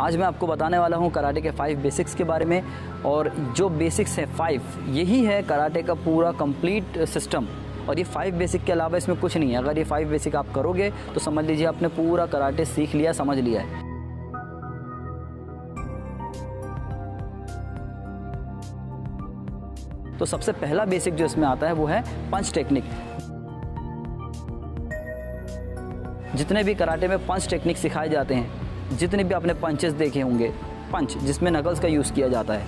आज मैं आपको बताने वाला हूँ कराटे के 5 बेसिक्स के बारे में। और जो बेसिक्स हैं 5, यही है कराटे का पूरा कंप्लीट सिस्टम। और ये 5 बेसिक के अलावा इसमें कुछ नहीं है। अगर ये 5 बेसिक आप करोगे तो समझ लीजिए आपने पूरा कराटे सीख लिया, समझ लिया है। तो सबसे पहला बेसिक जो इसमें आता है वो है पंच टेक्निक। जितने भी कराटे में पंच टेक्निक सिखाए जाते हैं, जितने भी आपने पंचेस देखे होंगे, पंच जिसमें नकल्स का यूज़ किया जाता है,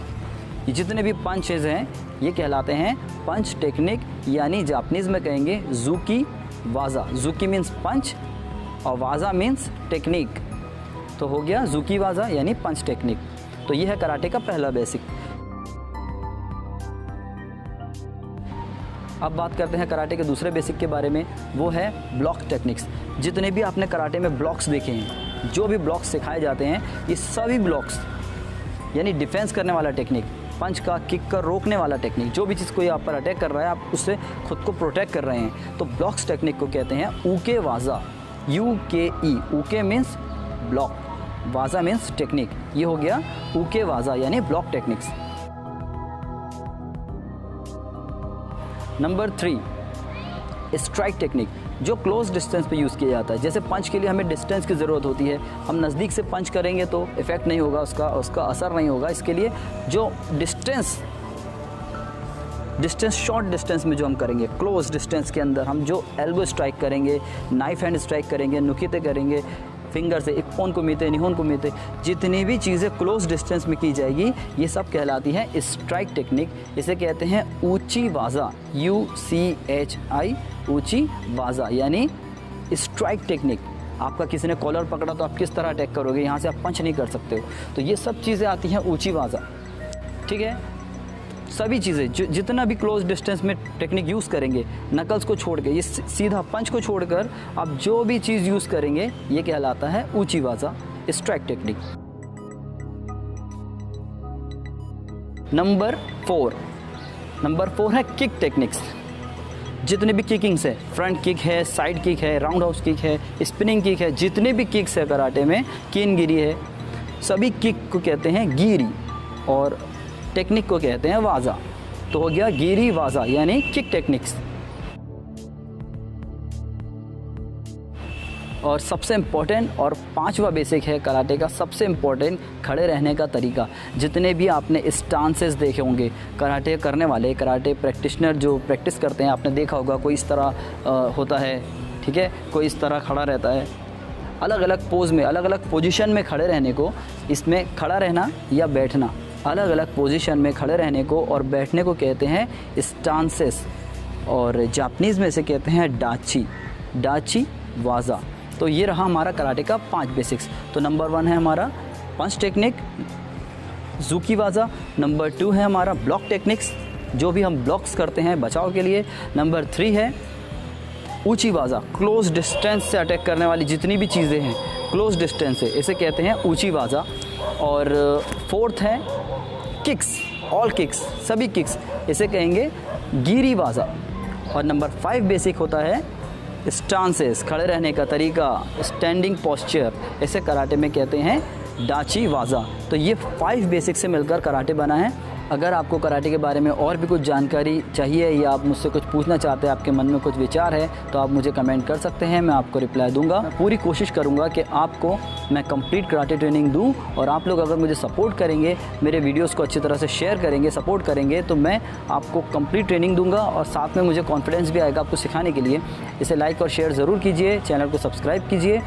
ये जितने भी पंचेस हैं ये कहलाते हैं पंच टेक्निक, यानी जापानीज़ में कहेंगे ज़ुकी वाज़ा। ज़ुकी मीन्स पंच और वाज़ा मीन्स टेक्निक। तो हो गया ज़ुकी वाज़ा यानी पंच टेक्निक। तो ये है कराटे का पहला बेसिक। अब बात करते हैं कराटे के दूसरे बेसिक के बारे में, वो है ब्लॉक टेक्निक्स। जितने भी आपने कराटे में ब्लॉक्स देखे हैं, जो भी ब्लॉक्स सिखाए जाते हैं, ये सभी ब्लॉक्स यानी डिफेंस करने वाला टेक्निक, पंच का, किक का रोकने वाला टेक्निक, जो भी चीज़ कोई आप पर अटैक कर रहा है आप उससे खुद को प्रोटेक्ट कर रहे हैं, तो ब्लॉक्स टेक्निक को कहते हैं ऊके वाज़ा। UKE, ऊके means block, waza means technique. ये हो गया ऊके वाज़ा यानी block techniques. Number 3, strike technique, जो क्लोज डिस्टेंस पे यूज़ किया जाता है। जैसे पंच के लिए हमें डिस्टेंस की ज़रूरत होती है, हम नज़दीक से पंच करेंगे तो इफ़ेक्ट नहीं होगा, उसका असर नहीं होगा। इसके लिए जो डिस्टेंस शॉर्ट डिस्टेंस में जो हम करेंगे, क्लोज डिस्टेंस के अंदर हम जो एल्बो स्ट्राइक करेंगे, नाइफ हैंड स्ट्राइक करेंगे, नुकीते करेंगे, फिंगर से एक पोन को मीते, निहोन को मीते, जितनी भी चीज़ें क्लोज डिस्टेंस में की जाएगी ये सब कहलाती हैं स्ट्राइक टेक्निक। इसे कहते हैं ऊंची वाज़ा, UCHI, ऊंची वाज़ा यानी स्ट्राइक टेक्निक। आपका किसी ने कॉलर पकड़ा तो आप किस तरह अटैक करोगे, यहाँ से आप पंच नहीं कर सकते हो। तो ये सब चीज़ें आती हैं ऊंची वाज़ा, ठीक है। सभी चीज़ें जितना भी क्लोज डिस्टेंस में टेक्निक यूज़ करेंगे, नकल्स को छोड़ के, ये सीधा पंच को छोड़कर आप जो भी चीज़ यूज़ करेंगे ये कहलाता है ऊंची वाज़ा, स्ट्राइक टेक्निक। नंबर 4 है किक टेक्निक्स। जितने भी किकिंग्स है, फ्रंट किक है, साइड किक है, राउंड हाउस किक है, स्पिनिंग किक है, जितने भी किक्स है कराटे में, कीन गिरी है, सभी किक को कहते हैं गिरी और टेक्निक को कहते हैं वाज़ा। तो हो गया गिरी वाज़ा यानी किक टेक्निक्स। और सबसे इम्पोर्टेंट और 5वां बेसिक है कराटे का सबसे इम्पोर्टेंट, खड़े रहने का तरीका। जितने भी आपने स्टांसेस देखे होंगे, कराटे करने वाले, कराटे प्रैक्टिशनर जो प्रैक्टिस करते हैं, आपने देखा होगा कोई इस तरह होता है, ठीक है, कोई इस तरह खड़ा रहता है। अलग अलग पोज में, अलग अलग पोजीशन में खड़े रहने को, इसमें खड़ा रहना या बैठना, अलग अलग पोजीशन में खड़े रहने को और बैठने को कहते हैं स्टांसेस। और जापानीज़ में इसे कहते हैं डाची वाज़ा। तो ये रहा हमारा कराटे का 5 बेसिक्स। तो नंबर 1 है हमारा पंच टेक्निक, ज़ुकी वाज़ा। नंबर 2 है हमारा ब्लॉक टेक्निक्स, जो भी हम ब्लॉक्स करते हैं बचाव के लिए। नंबर 3 है ऊंची वाज़ा, क्लोज डिस्टेंस से अटैक करने वाली जितनी भी चीज़ें हैं क्लोज डिस्टेंस से, इसे कहते हैं ऊंची वाज़ा। और 4th है किक्स, ऑल किक्स, सभी किक्स, इसे कहेंगे गिरी वाज़ा। और नंबर 5 बेसिक होता है स्टांसेस, खड़े रहने का तरीका, स्टैंडिंग पोस्चर, इसे कराटे में कहते हैं डाची वाज़ा। तो ये 5 बेसिक से मिलकर कराटे बना है। अगर आपको कराटे के बारे में और भी कुछ जानकारी चाहिए या आप मुझसे कुछ पूछना चाहते हैं, आपके मन में कुछ विचार है, तो आप मुझे कमेंट कर सकते हैं, मैं आपको रिप्लाई दूंगा। मैं पूरी कोशिश करूंगा कि आपको मैं कंप्लीट कराटे ट्रेनिंग दूं। और आप लोग अगर मुझे सपोर्ट करेंगे, मेरे वीडियोस को अच्छी तरह से शेयर करेंगे, सपोर्ट करेंगे, तो मैं आपको कंप्लीट ट्रेनिंग दूंगा और साथ में मुझे कॉन्फिडेंस भी आएगा आपको सिखाने के लिए। इसे लाइक और शेयर ज़रूर कीजिए, चैनल को सब्सक्राइब कीजिए।